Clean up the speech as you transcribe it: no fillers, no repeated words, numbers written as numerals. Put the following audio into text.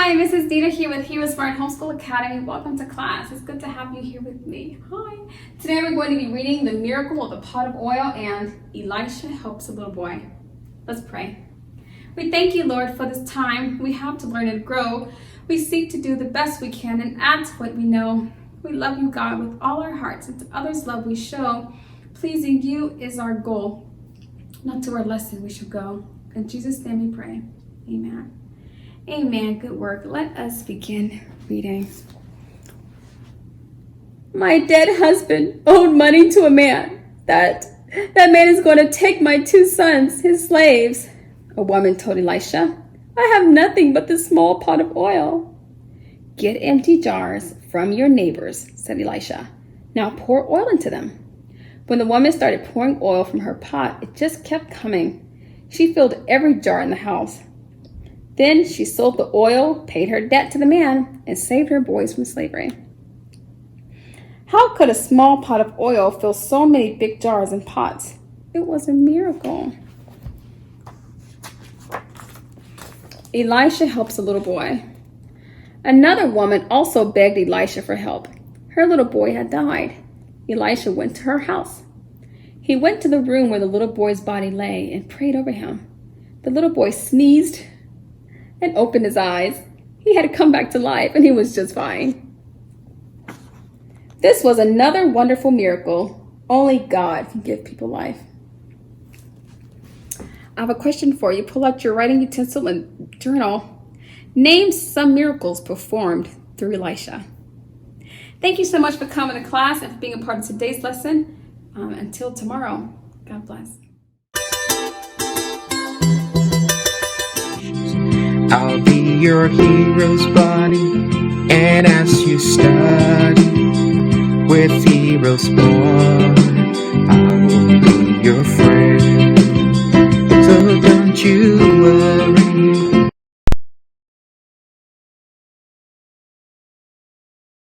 Hi, Mrs. Dita here with HeroesMart Homeschool Academy. Welcome to class. It's good to have you here with me. Hi. Today we're going to be reading the miracle of the pot of oil and Elisha helps a little boy. Let's pray. We thank you, Lord, for this time we have to learn and grow. We seek to do the best we can and add to what we know. We love you, God, with all our hearts, and to others' love we show. Pleasing you is our goal, not to our lesson we should go. In Jesus' name we pray. Amen. Amen. Good work. Let us begin reading. My dead husband owed money to a man. That man is going to take my 2 sons, his slaves. A woman told Elisha, I have nothing but this small pot of oil. Get empty jars from your neighbors, said Elisha. Now pour oil into them. When the woman started pouring oil from her pot, it just kept coming. She filled every jar in the house. Then she sold the oil, paid her debt to the man, and saved her boys from slavery. How could a small pot of oil fill so many big jars and pots? It was a miracle. Elisha helps a little boy. Another woman also begged Elisha for help. Her little boy had died. Elisha went to her house. He went to the room where the little boy's body lay and prayed over him. The little boy sneezed and opened his eyes. He had come back to life and he was just fine. This was another wonderful miracle. Only God can give people life. I have a question for you. Pull out your writing utensil and journal. Name some miracles performed through Elisha. Thank you so much for coming to class and for being a part of today's lesson. Until tomorrow, God bless. I'll be your hero's buddy, and as you study with HeroesMart, I will be your friend. So don't you